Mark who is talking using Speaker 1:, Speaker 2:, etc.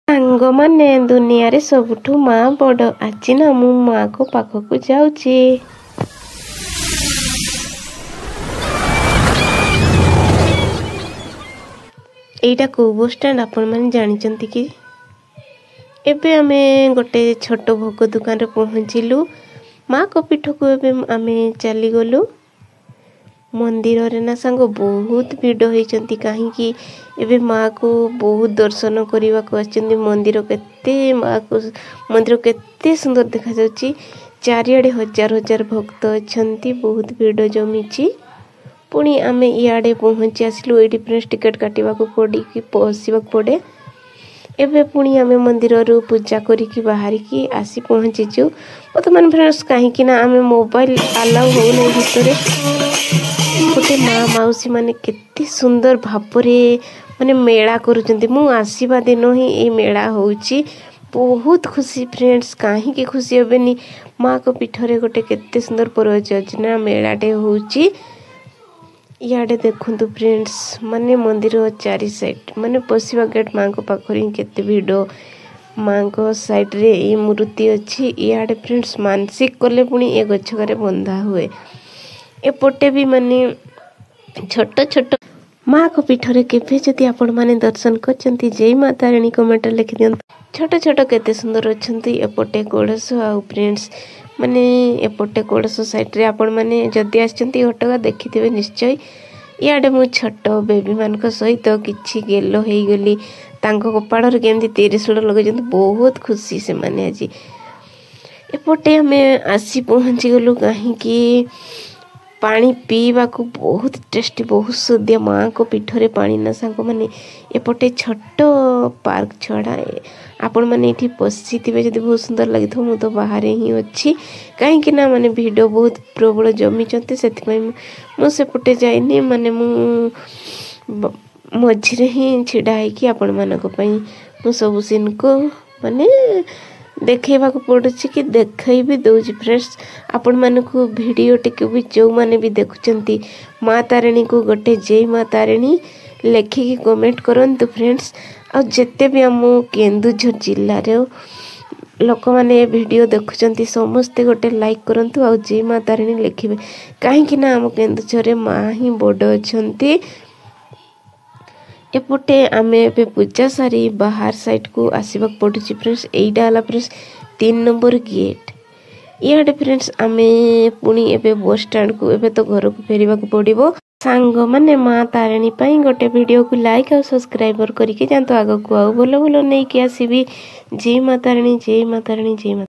Speaker 1: ସାଙ୍ଗମାନେ ଦୁନିଆରେ ସବୁଠୁ ମା ବଡ଼। ଆଜି ନା ମୁଁ ମାଆକୁ ପାଖକୁ ଯାଉଛି। ଏଇଟା କୋଉ ବସ୍ ଷ୍ଟାଣ୍ଡ ଆପଣମାନେ ଜାଣିଛନ୍ତି କି? ଏବେ ଆମେ ଗୋଟେ ଛୋଟ ଭୋଗ ଦୋକାନରେ ପହଞ୍ଚିଲୁ। ମାଆଙ୍କ ପୀଠକୁ ଏବେ ଆମେ ଚାଲିଗଲୁ। ମନ୍ଦିରରେ ନା ସାଙ୍ଗ ବହୁତ ଭିଡ଼ ହେଇଛନ୍ତି, କାହିଁକି ଏବେ ମାଆକୁ ବହୁତ ଦର୍ଶନ କରିବାକୁ ଆସିଛନ୍ତି। ମନ୍ଦିର କେତେ ସୁନ୍ଦର ଦେଖାଯାଉଛି। ଚାରିଆଡ଼େ ହଜାର ହଜାର ଭକ୍ତ ଅଛନ୍ତି, ବହୁତ ଭିଡ଼ ଜମିଛି। ପୁଣି ଆମେ ଇଆଡ଼େ ପହଞ୍ଚି ଆସିଲୁ। ଏଇଠି ଫ୍ରେଣ୍ଡସ୍ ଟିକେଟ୍ କାଟିବାକୁ ପଡ଼ିକି ପଶିବାକୁ ପଡ଼େ। ଏବେ ପୁଣି ଆମେ ମନ୍ଦିରରୁ ପୂଜା କରିକି ବାହାରିକି ଆସି ପହଞ୍ଚିଛୁ। ବର୍ତ୍ତମାନ ଫ୍ରେଣ୍ଡସ୍ କାହିଁକି ନା ଆମେ ମୋବାଇଲ ଆଲାଉ ହେଉନାହିଁ ଭିତରେ। ଗୋଟେ ମାଉସୀ ମାନେ କେତେ ସୁନ୍ଦର ଭାବରେ ମେଳା କରୁଛନ୍ତି। ମୁଁ ଆସିବା ଦିନ ହିଁ ଏଇ ମେଳା ହେଉଛି। ବହୁତ ଖୁସି ଫ୍ରେଣ୍ଡସ୍, କାହିଁକି ଖୁସି ହେବେନି। ମାଆଙ୍କ ପୀଠରେ ଗୋଟେ କେତେ ସୁନ୍ଦର ପରଯୋଜନା ମେଳାଟେ ହେଉଛି। ଇଆଡ଼େ ଦେଖନ୍ତୁ ଫ୍ରେଣ୍ଡସ୍, ମନ୍ଦିର ଚାରି ସାଇଡ୍ ପଶିବା ଗେଟ୍ ମାଆଙ୍କ ପାଖରେ ହିଁ କେତେ ଭିଡ଼। ମାଆଙ୍କ ସାଇଡ଼୍ରେ ଏଇ ମୂର୍ତ୍ତି ଅଛି। ଇଆଡ଼େ ଫ୍ରେଣ୍ଡସ୍ ମାନସିକ କଲେ ପୁଣି ଏ ଗଛରେ ବନ୍ଧା ହୁଏ। ଏପଟେ ବି ଛୋଟ ଛୋଟ ମାଆଙ୍କ ପୀଠରେ କେବେ ଯଦି ଆପଣମାନେ ଦର୍ଶନ କରିଛନ୍ତି, ଜୟ ମା ତାରିଣୀ କମେଣ୍ଟରେ ଲେଖିଦିଅନ୍ତୁ। ଛୋଟ ଛୋଟ କେତେ ସୁନ୍ଦର ଅଛନ୍ତି। ଏପଟେ କଳସ ଆଉ ଫ୍ରେଣ୍ଡସ୍ ଏପଟେ କଳସ ସାଇଡ଼୍ରେ ଆପଣମାନେ ଯଦି ଆସିଛନ୍ତି ଘଟଗାଁ ଦେଖିଥିବେ ନିଶ୍ଚୟ। ଇଆଡ଼େ ମୁଁ ଛୋଟ ବେବିମାନଙ୍କ ସହିତ କିଛି ଗେଲ ହେଇଗଲି। ତାଙ୍କ କପାଳରେ କେମିତି ତ୍ରିଶୂଳ ଲଗେଇଛନ୍ତି, ବହୁତ ଖୁସି ସେମାନେ ଆଜି। ଏପଟେ ଆମେ ଆସି ପହଞ୍ଚିଗଲୁ, କାହିଁକି ପାଣି ପିଇବାକୁ ବହୁତ ଟେଷ୍ଟି, ବହୁତ ସୁଦିଆ। ମାଆଙ୍କ ପୀଠରେ ପାଣି ନା ସାଙ୍ଗମାନେ। ଏପଟେ ଛୋଟ ପାର୍କ ଛଡ଼ା ଆପଣମାନେ ଏଇଠି ବସିଥିବେ ଯଦି ବହୁତ ସୁନ୍ଦର ଲାଗିଥିବ। ମୁଁ ତ ବାହାରେ ହିଁ ଅଛି, କାହିଁକି ନା ଭିଡ଼ ବହୁତ ପ୍ରବଳ ଜମିଛନ୍ତି। ସେଥିପାଇଁ ମୁଁ ସେପଟେ ଯାଇନି। ମୁଁ ମଝିରେ ହିଁ ଛିଡ଼ା ହେଇକି ଆପଣମାନଙ୍କ ପାଇଁ ମୁଁ ସବୁ ସିନ୍କୁ ଦେଖେଇବାକୁ ପଡ଼ୁଛି, କି ଦେଖେଇ ବି ଦେଉଛି ଫ୍ରେଣ୍ଡସ୍ ଆପଣମାନଙ୍କୁ। ଭିଡ଼ିଓଟିକୁ ବି ଯେଉଁମାନେ ବି ଦେଖୁଛନ୍ତି, ମା ତାରିଣୀକୁ ଗୋଟେ ଜୟ ମା ତାରିଣୀ ଲେଖିକି କମେଣ୍ଟ କରନ୍ତୁ ଫ୍ରେଣ୍ଡସ୍। ଆଉ ଯେତେ ବି ଆମ କେନ୍ଦୁଝର ଜିଲ୍ଲାର ଲୋକମାନେ ଏ ଭିଡ଼ିଓ ଦେଖୁଛନ୍ତି, ସମସ୍ତେ ଗୋଟେ ଲାଇକ୍ କରନ୍ତୁ ଆଉ ଜୟ ମା ତାରିଣୀ ଲେଖିବେ, କାହିଁକି ନା ଆମ କେନ୍ଦୁଝରରେ ମା ହିଁ ବଡ଼ ଅଛନ୍ତି। ଏପଟେ ଆମେ ଏବେ ପୂଜା ସାରି ବାହାର ସାଇଡ଼୍କୁ ଆସିବାକୁ ପଡ଼ୁଛି ଫ୍ରେଣ୍ଡସ୍। ଏଇଟା ହେଲା ଫ୍ରେଣ୍ଡସ୍ 3 ନମ୍ବର ଗେଟ୍। ଇଆଡ଼େ ଫ୍ରେଣ୍ଡସ୍ ଆମେ ପୁଣି ଏବେ ବସ୍ ଷ୍ଟାଣ୍ଡକୁ, ଏବେ ତ ଘରକୁ ଫେରିବାକୁ ପଡ଼ିବ। ସାଙ୍ଗମାନେ ମା ତାରିଣୀ ପାଇଁ ଗୋଟେ ଭିଡ଼ିଓକୁ ଲାଇକ୍ ଆଉ ସବସ୍କ୍ରାଇବର କରିକି ଯାଆନ୍ତୁ ଆଗକୁ। ଆଉ ଭଲ ଭଲ ନେଇକି ଆସିବି। ଜୟ ମା ତାରିଣୀ, ଜୟ ମା ତାରିଣୀ, ଜୟ ମା।